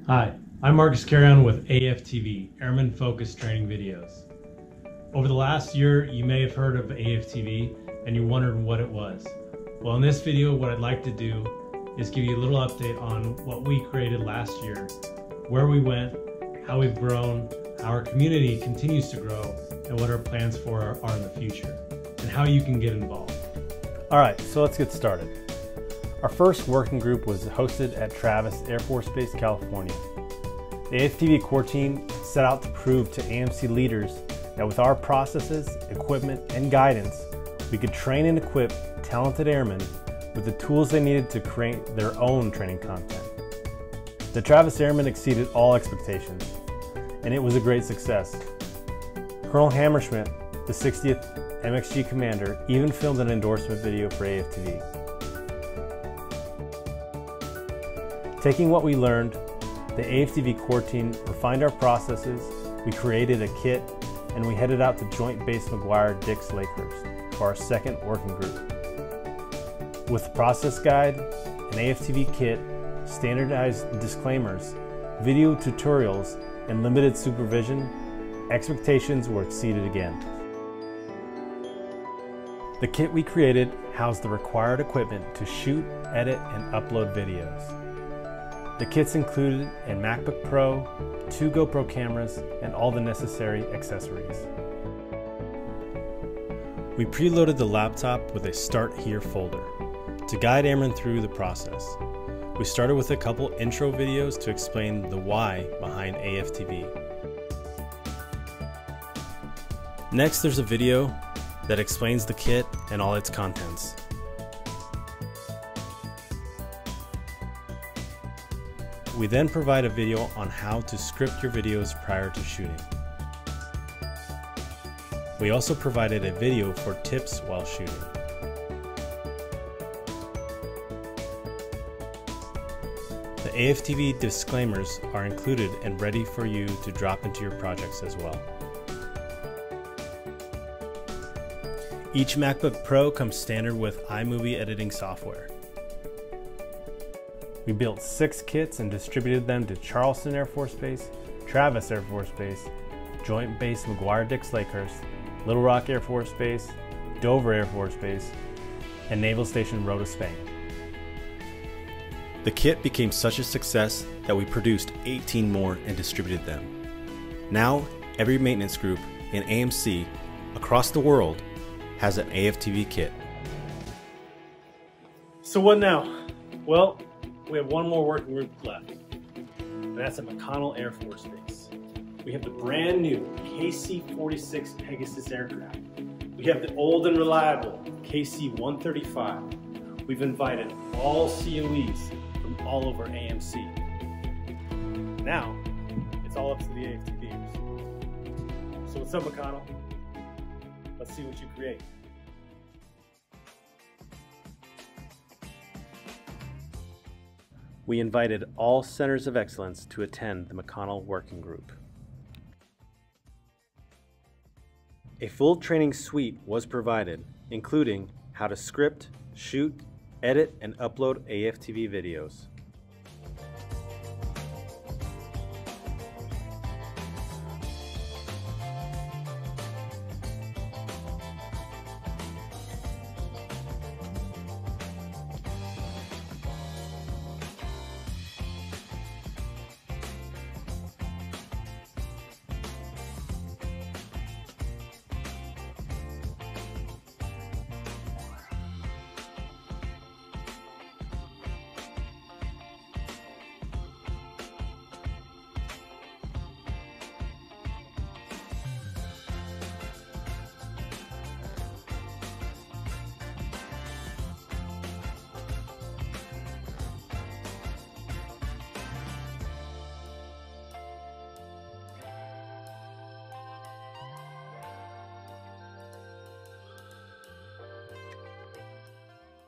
Hi, I'm Marcus Carrion with Aftv, Airmen Focused Training Videos. Over the last year, you may have heard of Aftv and you wondered what it was. Well, in this video, what I'd like to do is give you a little update on what we created last year, where we went, how we've grown, how our community continues to grow, and what our plans for are in the future, and how you can get involved. All right, so let's get started. Our first working group was hosted at Travis Air Force Base, California. The Aftv core team set out to prove to AMC leaders that with our processes, equipment, and guidance, we could train and equip talented airmen with the tools they needed to create their own training content. The Travis Airmen exceeded all expectations, and it was a great success. Colonel Hammerschmidt, the 60th MXG commander, even filmed an endorsement video for Aftv. Taking what we learned, the Aftv core team refined our processes, we created a kit, and we headed out to Joint Base McGuire-Dix Lakehurst for our second working group. With the process guide, an Aftv kit, standardized disclaimers, video tutorials, and limited supervision, expectations were exceeded again. The kit we created housed the required equipment to shoot, edit, and upload videos. The kits included a MacBook Pro, 2 GoPro cameras, and all the necessary accessories. We preloaded the laptop with a Start Here folder to guide airmen through the process. We started with a couple intro videos to explain the why behind Aftv. Next, there's a video that explains the kit and all its contents. We then provide a video on how to script your videos prior to shooting. We also provided a video for tips while shooting. The Aftv disclaimers are included and ready for you to drop into your projects as well. Each MacBook Pro comes standard with iMovie editing software. We built 6 kits and distributed them to Charleston Air Force Base, Travis Air Force Base, Joint Base McGuire-Dix Lakehurst, Little Rock Air Force Base, Dover Air Force Base, and Naval Station Rota, Spain. The kit became such a success that we produced 18 more and distributed them. Now, every maintenance group in AMC across the world has an Aftv kit. So what now? Well, we have one more working group left, and that's at McConnell Air Force Base. We have the brand new KC-46 Pegasus aircraft. We have the old and reliable KC-135. We've invited all COEs from all over AMC. Now, it's all up to the Aftviers. So what's up, McConnell? Let's see what you create. We invited all centers of excellence to attend the McConnell Working Group. A full training suite was provided, including how to script, shoot, edit, and upload Aftv videos.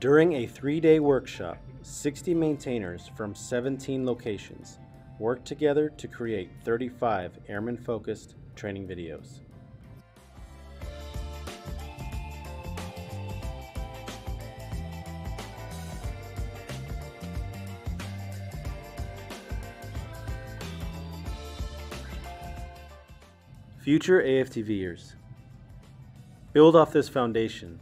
During a 3-day workshop, 60 maintainers from 17 locations worked together to create 35 airman-focused training videos. Future AFTVers. Build off this foundation.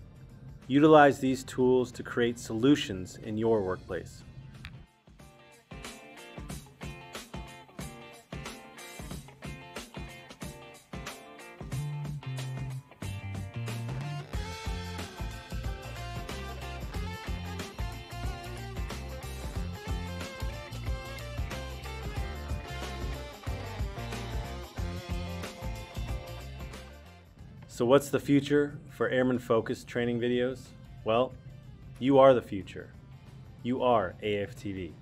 Utilize these tools to create solutions in your workplace. So what's the future for Airmen focused training videos? Well, you are the future. You are AFTV.